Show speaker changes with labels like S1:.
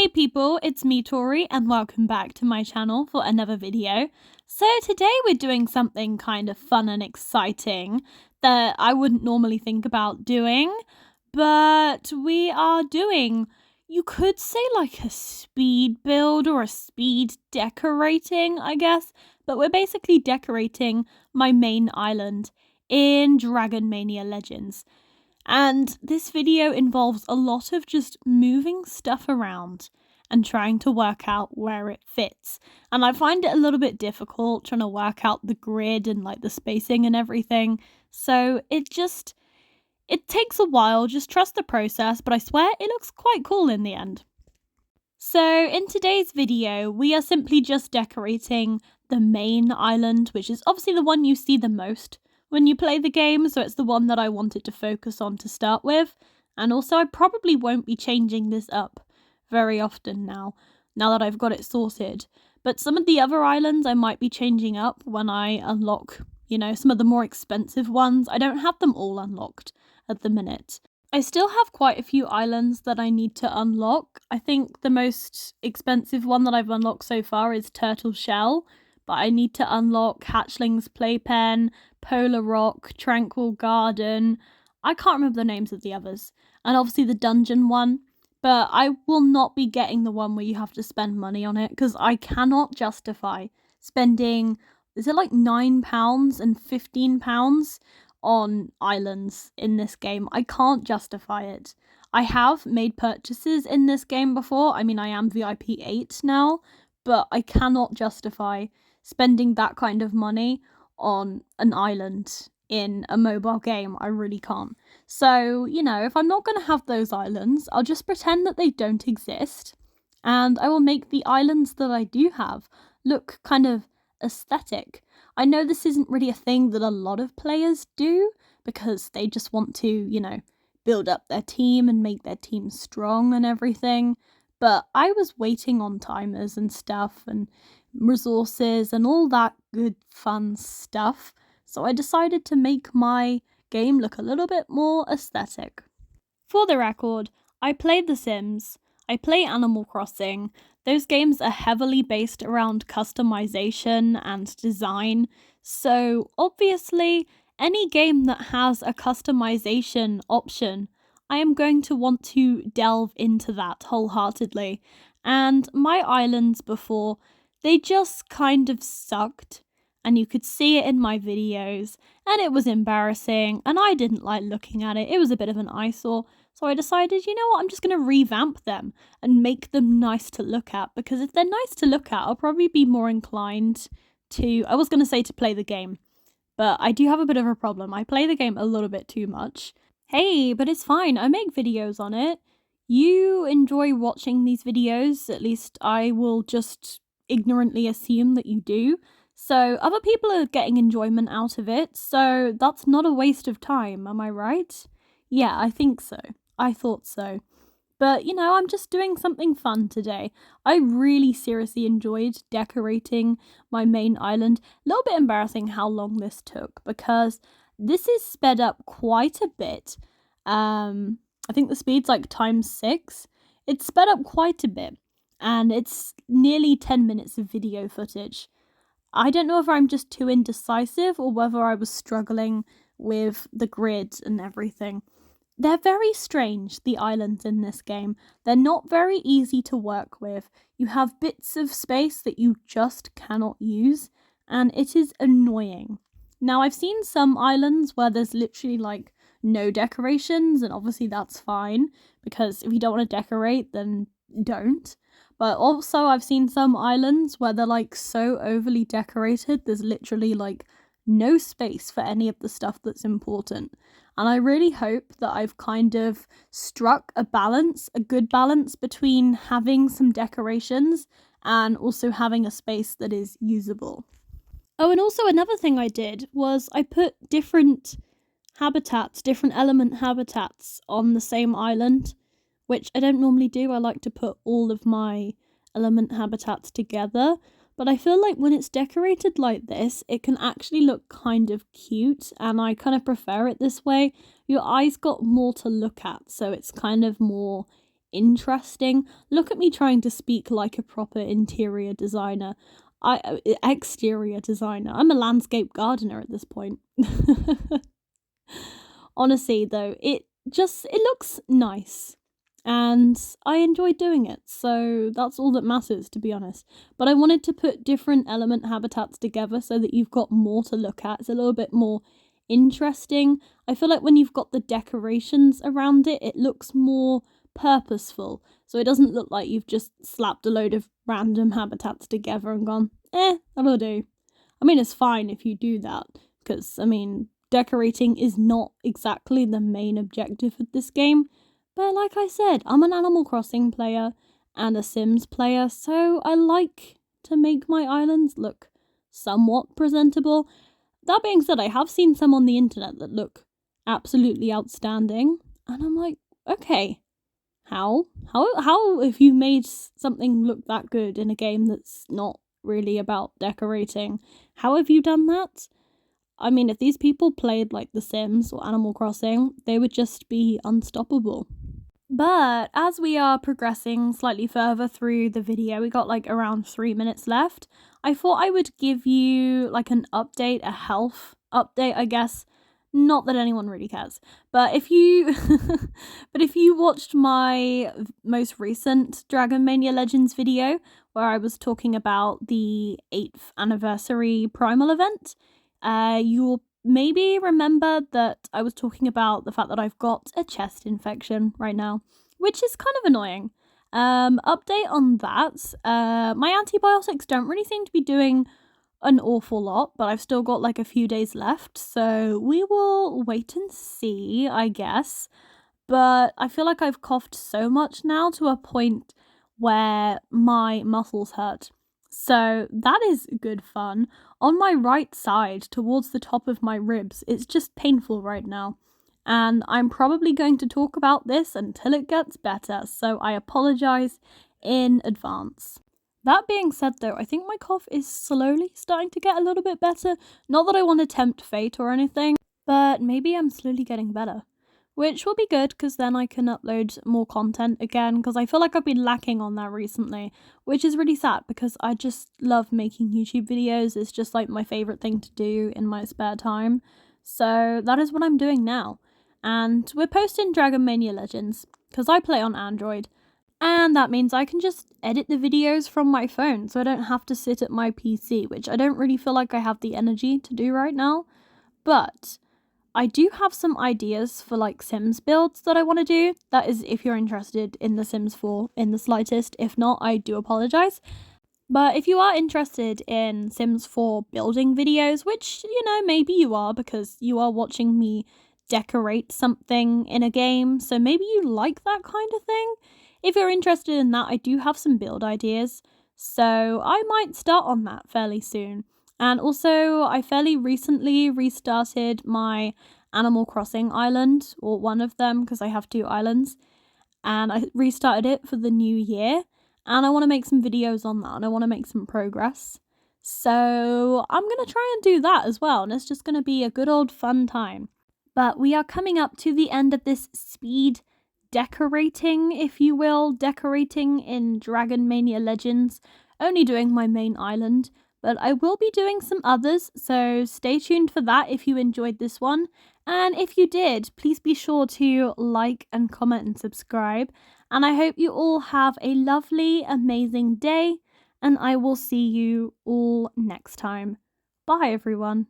S1: Hey people, it's me Tori and welcome back to my channel for another video. So today we're doing something kind of fun and exciting that I wouldn't normally think about doing, but we are doing, you could say like a speed build or a speed decorating, I guess, but we're basically decorating my main island in Dragon Mania Legends. And this video involves a lot of just moving stuff around and trying to work out where it fits. And I find it a little bit difficult trying to work out the grid and like the spacing and everything. So it takes a while, just trust the process, but I swear it looks quite cool in the end. So in today's video, we are simply just decorating the main island, which is obviously the one you see the most when you play the game, so it's the one that I wanted to focus on to start with. And also I probably won't be changing this up very often now that I've got it sorted. But some of the other islands I might be changing up when I unlock, some of the more expensive ones. I don't have them all unlocked at the minute. I still have quite a few islands that I need to unlock. I think the most expensive one that I've unlocked so far is Turtle Shell, but I need to unlock Hatchling's Playpen, Polar Rock, Tranquil Garden. I can't remember the names of the others. And obviously the dungeon one. But I will not be getting the one where you have to spend money on it, because I cannot justify spending, is it like £9 and £15 on islands in this game? I can't justify it. I have made purchases in this game before. I mean, I am VIP 8 now, but I cannot justify spending that kind of money on an island in a mobile game. I really can't. So, if I'm not going to have those islands, I'll just pretend that they don't exist, and I will make the islands that I do have look kind of aesthetic. I know this isn't really a thing that a lot of players do, because they just want to, build up their team and make their team strong and everything, but I was waiting on timers and stuff and resources and all that good fun stuff, so I decided to make my game look a little bit more aesthetic. For the record, I play The Sims, I play Animal Crossing. Those games are heavily based around customization and design, so obviously any game that has a customization option, I am going to want to delve into that wholeheartedly. And my islands before, they just kind of sucked, and you could see it in my videos, and it was embarrassing, and I didn't like looking at it. It was a bit of an eyesore, so I decided, you know what, I'm just going to revamp them and make them nice to look at, because if they're nice to look at, I'll probably be more inclined to, I was going to say to play the game, but I do have a bit of a problem. I play the game a little bit too much. Hey, but it's fine, I make videos on it. You enjoy watching these videos, at least I will just ignorantly assume that you do. So other people are getting enjoyment out of it, so that's not a waste of time, am I right? Yeah, I think so. I thought so. But, I'm just doing something fun today. I really seriously enjoyed decorating my main island. A little bit embarrassing how long this took, because this is sped up quite a bit. I think the speed's like ×6. It's sped up quite a bit, and it's nearly 10 minutes of video footage. I don't know if I'm just too indecisive or whether I was struggling with the grid and everything. They're very strange, the islands in this game. They're not very easy to work with. You have bits of space that you just cannot use, and it is annoying. Now, I've seen some islands where there's literally like no decorations, and obviously that's fine, because if you don't want to decorate, then don't. But also I've seen some islands where they're like so overly decorated, there's literally like no space for any of the stuff that's important. And I really hope that I've kind of struck a good balance between having some decorations and also having a space that is usable. Oh, and also another thing I did was I put different element habitats on the same island, which I don't normally do. I like to put all of my element habitats together, but I feel like when it's decorated like this, it can actually look kind of cute, and I kind of prefer it this way. Your eyes got more to look at, so it's kind of more interesting. Look at me trying to speak like a proper interior designer. Exterior designer. I'm a landscape gardener at this point. Honestly, though, it looks nice. And I enjoy doing it, so that's all that matters, to be honest. But I wanted to put different element habitats together so that you've got more to look at. It's a little bit more interesting. I feel like when you've got the decorations around it, it looks more purposeful. So it doesn't look like you've just slapped a load of random habitats together and gone, that'll do. I mean, it's fine if you do that, because, I mean, decorating is not exactly the main objective of this game. But like I said, I'm an Animal Crossing player and a Sims player, so I like to make my islands look somewhat presentable. That being said, I have seen some on the internet that look absolutely outstanding, and I'm like, okay, how if you made something look that good in a game that's not really about decorating, how have you done that? I mean, if these people played like The Sims or Animal Crossing, they would just be unstoppable. But as we are progressing slightly further through the video, we got like around 3 minutes left. I thought I would give you like an update, a health update, I guess. Not that anyone really cares, but if you watched my most recent Dragon Mania Legends video where I was talking about the 8th anniversary primal event, you'll maybe remember that I was talking about the fact that I've got a chest infection right now, which is kind of annoying. Update on that. My antibiotics don't really seem to be doing an awful lot, but I've still got like a few days left, so we will wait and see, I guess. But I feel like I've coughed so much now to a point where my muscles hurt. So that is good fun. On my right side, towards the top of my ribs, it's just painful right now. And I'm probably going to talk about this until it gets better, so I apologize in advance. That being said, though, I think my cough is slowly starting to get a little bit better. Not that I want to tempt fate or anything, but maybe I'm slowly getting better. Which will be good, because then I can upload more content again, because I feel like I've been lacking on that recently, which is really sad, because I just love making YouTube videos. It's just like my favourite thing to do in my spare time. So that is what I'm doing now. And we're posting Dragon Mania Legends, because I play on Android. And that means I can just edit the videos from my phone, so I don't have to sit at my PC, which I don't really feel like I have the energy to do right now. But I do have some ideas for like Sims builds that I want to do. That is if you're interested in The Sims 4 in the slightest. If not, I do apologize. But if you are interested in Sims 4 building videos, which, you know, maybe you are because you are watching me decorate something in a game, so maybe you like that kind of thing. If you're interested in that, I do have some build ideas, so I might start on that fairly soon. And also, I fairly recently restarted my Animal Crossing island, or one of them, because I have 2 islands, and I restarted it for the new year, and I want to make some videos on that, and I want to make some progress. So I'm going to try and do that as well, and it's just going to be a good old fun time. But we are coming up to the end of this speed decorating, if you will, decorating in Dragon Mania Legends, only doing my main island, but I will be doing some others, so stay tuned for that if you enjoyed this one. And if you did, please be sure to like and comment and subscribe. And I hope you all have a lovely, amazing day, and I will see you all next time. Bye, everyone.